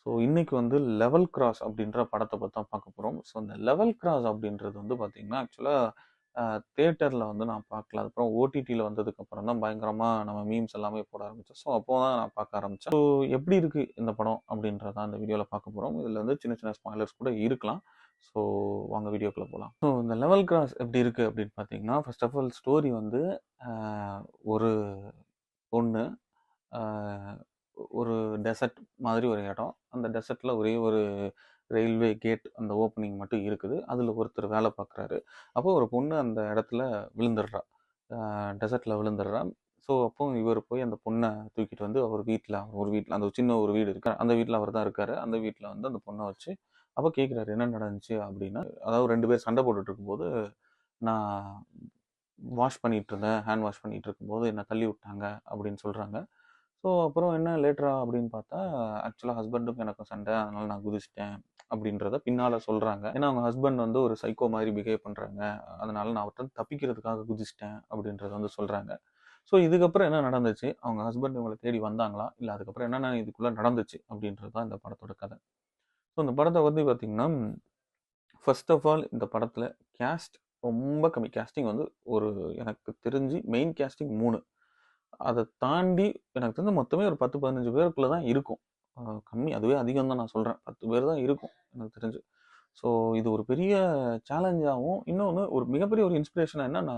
So இன்னைக்கு வந்து level cross அப்படின்ற படத்தை பற்றி தான் பார்க்க போகிறோம். ஸோ இந்த லெவல் கிராஸ் அப்படின்றது வந்து பார்த்தீங்கன்னா ஆக்சுவலாக தியேட்டரில் வந்து நான் பார்க்கல. அதுக்கப்புறம் ஓடிடியில் வந்ததுக்கப்புறம் தான் பயங்கரமாக நம்ம மீம்ஸ் எல்லாமே போட ஆரம்பித்தோம். ஸோ அப்போ தான் நான் பார்க்க ஆரம்பித்தேன். ஸோ எப்படி இருக்குது இந்த படம் அப்படின்றத இந்த வீடியோவில் பார்க்க போகிறோம். இதில் வந்து சின்ன சின்ன ஸ்பாய்லர்ஸ் கூட இருக்கலாம். ஸோ வாங்க வீடியோக்குள்ளே போகலாம். ஸோ இந்த லெவல் கிராஸ் எப்படி இருக்குது அப்படின்னு பார்த்தீங்கன்னா, ஃபர்ஸ்ட் ஆஃப் ஆல் ஸ்டோரி வந்து ஒரு பொண்ணு ஒரு டெசர்ட் மாதிரி ஒரு இடம். அந்த டெசர்ட்ல ஒரே ஒரு ரயில்வே கேட் அந்த ஓப்பனிங் மட்டும் இருக்குது. அதில் ஒருத்தர் வேலை பார்க்குறாரு. அப்போ ஒரு பொண்ணு அந்த இடத்துல விழுந்துடுறா. டெசர்ட்ல விழுந்துடுறா. ஸோ அப்போ இவர் போய் அந்த பொண்ணை தூக்கிட்டு வந்து ஒரு வீட்டில் அந்த சின்ன ஒரு வீடு இருக்கு. அந்த வீட்டில் அவர் தான் இருக்காரு. அந்த வீட்டில் வந்து அந்த பொண்ணை வச்சு அப்போ கேட்குறாரு என்ன நடந்துச்சு அப்படின்னா, அதாவது 2 பேர் சண்டை போட்டுட்டு இருக்கும்போது, நான் ஹேண்ட் வாஷ் பண்ணிட்டு இருக்கும்போது என்னை தள்ளி விட்டாங்க அப்படின்னு சொல்கிறாங்க. ஸோ அப்புறம் என்ன லேட்டரா அப்படின்னு பார்த்தா, ஆக்சுவலாக ஹஸ்பண்டுக்கும் எனக்கும் சண்டை, அதனால நான் குதிச்சிட்டேன் அப்படின்றத பின்னால் சொல்கிறாங்க. ஏன்னா அவங்க ஹஸ்பண்ட் வந்து ஒரு சைக்கோ மாதிரி பிஹேவ் பண்ணுறாங்க, அதனால நான் அவர்கிட்ட தப்பிக்கிறதுக்காக குதிச்சிட்டேன் அப்படின்றத வந்து சொல்கிறாங்க. ஸோ இதுக்கப்புறம் என்ன நடந்துச்சு, அவங்க ஹஸ்பண்ட் இவங்களை தேடி வந்தாங்களா, இல்லை அதுக்கப்புறம் என்னென்ன இதுக்குள்ளே நடந்துச்சு அப்படின்றது தான் இந்த படத்தோட கதை. ஸோ இந்த படத்தை வந்து பார்த்தீங்கன்னா, ஃபர்ஸ்ட் ஆஃப் ஆல் இந்த படத்தில் கேஸ்ட் ரொம்ப கம்மி. கேஸ்டிங் வந்து ஒரு எனக்கு தெரிஞ்சு மெயின் கேஸ்டிங் 3. அதை தாண்டி எனக்கு தெரிஞ்ச மொத்தமே ஒரு 10-15 பேருக்குள்ள தான் இருக்கும். கம்மி, அதுவே அதிகம் தான் நான் சொல்கிறேன். 10 பேர் தான் இருக்கும் எனக்கு தெரிஞ்சு. ஸோ இது ஒரு பெரிய சேலஞ்சாகவும், இன்னொன்று ஒரு மிகப்பெரிய ஒரு இன்ஸ்பிரேஷனாக என்னன்னா,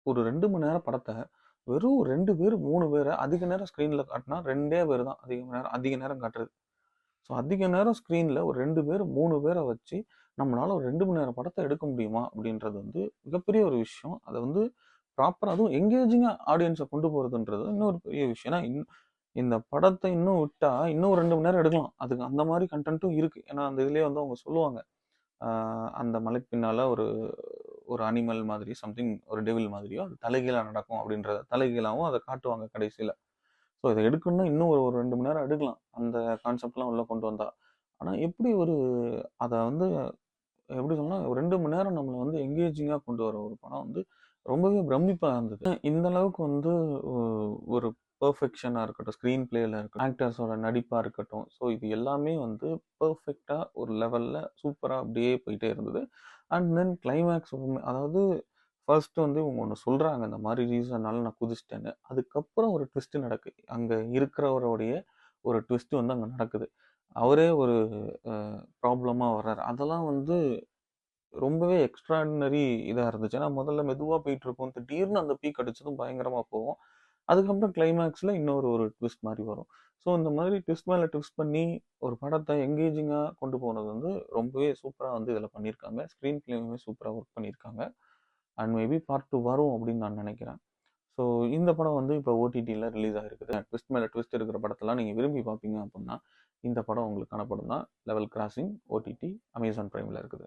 ஒரு 2 மணி நேரம் படத்தை வெறும் 2 பேர் 3 பேரை அதிக நேரம் ஸ்க்ரீனில் காட்டினா 2 பேர் தான் அதிக நேரம் காட்டுறது. ஸோ அதிக நேரம் ஸ்க்ரீனில் ஒரு 2 பேர் 3 பேரை வச்சு நம்மளால் ஒரு 2 மணி நேரம் படத்தை எடுக்க முடியுமா அப்படின்றது வந்து மிகப்பெரிய ஒரு விஷயம். அதை வந்து ப்ராப்பராக அதுவும் எங்கேஜிங்காக ஆடியன்ஸை கொண்டு போகிறதுன்றது இன்னொரு பெரிய விஷயம். ஏன்னா இந்த படத்தை இன்னும் விட்டா இன்னும் 2 மணி நேரம் எடுக்கலாம். அதுக்கு அந்த மாதிரி கண்டென்ட்டும் இருக்குது. ஏன்னா அந்த இதுலேயே வந்து அவங்க சொல்லுவாங்க, அந்த மலைக்கு பின்னால் ஒரு ஒரு அனிமல் மாதிரி சம்திங், ஒரு டெவில் மாதிரியோ அது தலைகீழாக நடக்கும் அப்படின்றத தலைகீழாகவும் அதை காட்டுவாங்க கடைசியில். ஸோ இதை எடுக்கணும்னா இன்னும் ஒரு 2 மணி நேரம் எடுக்கலாம் அந்த கான்செப்ட்லாம் உள்ளே கொண்டு வந்தா. ஆனால் எப்படி அதை வந்து எப்படி சொல்லலாம், ஒரு 2 மணி நேரம் நம்மளை வந்து எங்கேஜிங்காக கொண்டு வர ஒரு படம் வந்து ரொம்பவே பிரமிப்பாக இருந்தது. இந்த அளவுக்கு வந்து ஒரு பெர்ஃபெக்ஷனாக இருக்கட்டும், ஸ்க்ரீன் பிளேயில் இருக்கட்டும், ஆக்டர்ஸோட நடிப்பாக இருக்கட்டும், ஸோ இது எல்லாமே வந்து பெர்ஃபெக்டாக ஒரு லெவலில் சூப்பராக அப்படியே போயிட்டே இருந்தது. அண்ட் தென் கிளைமேக்ஸ், அதாவது ஃபர்ஸ்ட் வந்து இவங்க ஒன்று சொல்கிறாங்க, இந்த மாதிரி ரீசன்னால நான் குதிச்சிட்டேன்னு. அதுக்கப்புறம் ஒரு ட்விஸ்ட் நடக்குது. அங்கே இருக்கிறவருடைய ஒரு ட்விஸ்ட் வந்து அங்கே நடக்குது. அவரே ஒரு ப்ராப்ளமாக வர்றாரு. அதெல்லாம் வந்து ரொம்பவே எக்ஸ்ட்ராடினரி இதாக இருந்துச்சு. ஏன்னா முதல்ல மெதுவாக போயிட்டு இருக்கும், திடீர்னு அந்த பீக் அடிச்சதும் பயங்கரமாக போகும். அதுக்கப்புறம் கிளைமேக்ஸில் ஒரு ட்விஸ்ட் மாதிரி வரும். ஸோ இந்த மாதிரி ட்விஸ்ட் மேலே ட்விஸ்ட் பண்ணி ஒரு படத்தை எங்கேஜிங்காக கொண்டு போனது வந்து ரொம்பவே சூப்பராக வந்து இதில் பண்ணியிருக்காங்க. ஸ்க்ரீன் பிளேயுமே சூப்பராக ஒர்க் பண்ணியிருக்காங்க. அண்ட் மேபி பார்ட் 2 வரும் அப்படின்னு நான் நினைக்கிறேன். ஸோ இந்த படம் வந்து இப்போ ஓடிடியில் ரிலீஸ் ஆகிருக்குது. ட்விஸ்ட் மேலே ட்விஸ்ட் இருக்கிற படத்தெல்லாம் நீங்கள் விரும்பி பார்ப்பீங்க அப்படின்னா இந்த படம் உங்களுக்கான படம் தான். லெவல் கிராசிங் ஓடிடி அமேசான் பிரைமில் இருக்குது.